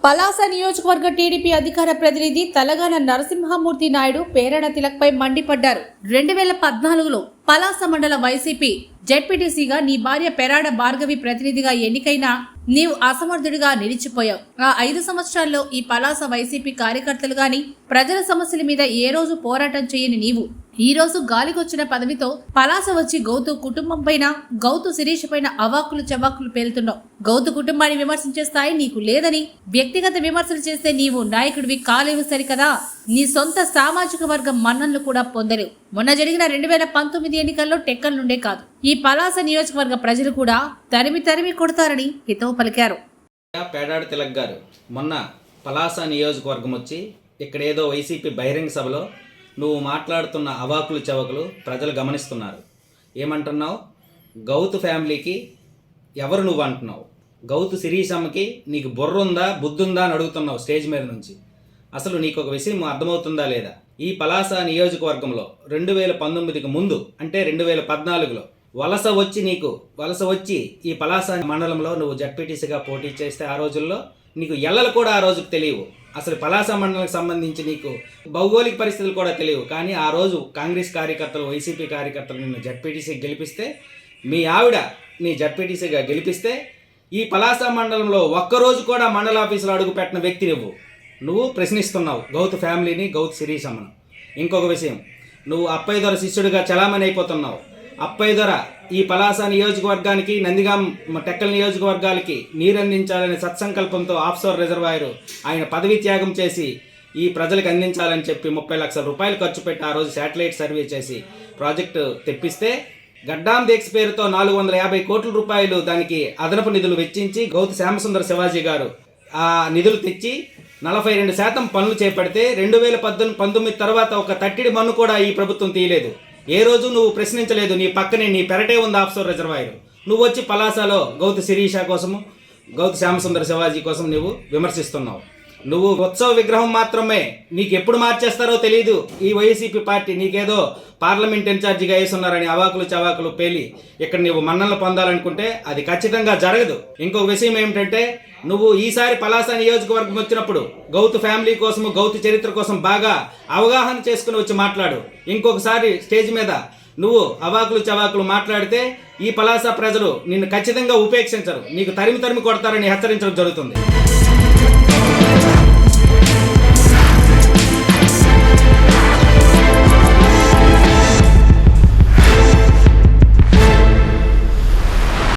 పలాస నియోజకవర్గ టీడీపీ అధికార ప్రతినిధి తలగాన నరసింహమూర్తి నాయుడు పేరణ తిలక్పై మండిపడ్డారు. 2014లో పలాస మండల వైసీపీ జెడ్పీటీసీగా నీ భార్య పెరాడ భార్గవి ప్రతినిధిగా ఎన్నికైనా నీవు అసమర్థుడిగా నిలిచిపోయావు. ఆ 5 సంవత్సరాల్లో ఈ పలాస వైసీపీ కార్యకర్తలు గాని ప్రజల సమస్యల మీద ఏ రోజు పోరాటం చేయని నీవు ఈ రోజు గాలికొచ్చిన పదవితో పలాస వచ్చి గౌతు కుటుంబం పైన, గౌతు శిరీష్ పైన అవాకులు చవాకులు పేలుతున్నావు. గౌతు కుటుంబాన్ని విమర్శించే స్థాయి నీకు లేదని, వ్యక్తిగత విమర్శలు చేస్తే నీవు నాయకుడివి కాలేవు సరికదా. నీ సొంత సామాజిక వర్గం మన్ననలు కూడా పొందలేవు. మొన్న జరిగిన 2019 ఎన్నికల్లో టెక్కల్నుండే కాదు, ఈ పలాస నియోజకవర్గ ప్రజలు కూడా తరిమి కొడతారని హితవు పలికారు. పేడాడ తిలక్ గారు మొన్న పలాస నియోజకవర్గం వచ్చి ఇక్కడ ఏదో వైసీపీ బహిరంగ సభలో నువ్వు మాట్లాడుతున్న అవాకులు చవకులు ప్రజలు గమనిస్తున్నారు. ఏమంటున్నావు? గౌతు ఫ్యామిలీకి ఎవరు నువ్వు అంటున్నావు? గౌతు శిరీషమ్మకి నీకు బుర్ర ఉందా, బుద్ధి ఉందా అని అడుగుతున్నావు స్టేజ్ మీద నుంచి. అసలు నీకు ఒక విషయం అర్థమవుతుందా లేదా? ఈ పలాస నియోజకవర్గంలో 2019కి ముందు అంటే 2014లో వలస వచ్చి ఈ పలాస మండలంలో నువ్వు జడ్పీటీసీగా పోటీ చేస్తే ఆ రోజుల్లో నీకు ఎల్లలు కూడా ఆ రోజుకు తెలియవు. అసలు పలాస మండలానికి సంబంధించి నీకు భౌగోళిక పరిస్థితులు కూడా తెలియవు. కానీ ఆ రోజు కాంగ్రెస్ కార్యకర్తలు, వైసీపీ కార్యకర్తలు నిన్ను జడ్పీటీసీకి గెలిపిస్తే, మీ ఆవిడ నీ జడ్పీటీసీగా గెలిపిస్తే, ఈ పలాస మండలంలో ఒక్కరోజు కూడా మండల ఆఫీసులో అడుగు పెట్టిన వ్యక్తి నువ్వు ప్రశ్నిస్తున్నావు గౌతు ఫ్యామిలీని, గౌతు శిరీషమ్మను. ఇంకొక విషయం, నువ్వు అప్పయ్య దొర శిష్యుడిగా చలామణి అయిపోతున్నావు. అప్పయ్య దొర ఈ పలాస నియోజకవర్గానికి, నందిగాం టెక్కల్ నియోజకవర్గాలకి నీరు అందించాలనే సత్సంకల్పంతో ఆఫ్షోర్ రిజర్వాయర్ ఆయన పదవి త్యాగం చేసి ఈ ప్రజలకు అందించాలని చెప్పి 30 లక్షల రూపాయలు ఖర్చు పెట్టి ఆ రోజు శాటిలైట్ సర్వే చేసి ప్రాజెక్టు తెప్పిస్తే, గడ్డాం దీక్ష పేరుతో 450 కోట్ల రూపాయలు దానికి అదనపు నిధులు వెచ్చించి గౌతు శ్యామసుందర శివాజీ గారు ఆ నిధులు తెచ్చి 42% పనులు చేపడితే 2019 తర్వాత ఒక తట్టిడి మన్ను కూడా ఈ ప్రభుత్వం తీయలేదు. ఏ రోజు నువ్వు ప్రశ్నించలేదు. నీ పక్కనే నీ పెరటే ఉంది ఆఫ్షోర్ రిజర్వాయర్. నువ్వు వచ్చి పలాసలో గౌతు శిరీష కోసము, గౌతు శ్యామసుందర శివాజీ కోసం నువ్వు విమర్శిస్తున్నావు. నువ్వు ఉత్సవ విగ్రహం మాత్రమే, నీకు ఎప్పుడు మార్చేస్తారో తెలియదు. ఈ వైసీపీ పార్టీ నీకేదో పార్లమెంట్ ఇన్ఛార్జిగా వేసున్నారని అవాకులు చవాకులు పేలి ఇక్కడ నువ్వు మన్ననలు పొందాలనుకుంటే అది ఖచ్చితంగా జరగదు. ఇంకొక విషయం ఏమిటంటే, నువ్వు ఈసారి పలాస నియోజకవర్గం వచ్చినప్పుడు గౌతు ఫ్యామిలీ కోసము, గౌతు చరిత్ర కోసం బాగా అవగాహన చేసుకుని వచ్చి మాట్లాడు. ఇంకొకసారి స్టేజ్ మీద నువ్వు అవాకులు చవాకులు మాట్లాడితే ఈ పలాస ప్రజలు నిన్ను ఖచ్చితంగా ఉపేక్షించరు, నీకు తరిమి కొడతారని హెచ్చరించడం జరుగుతుంది.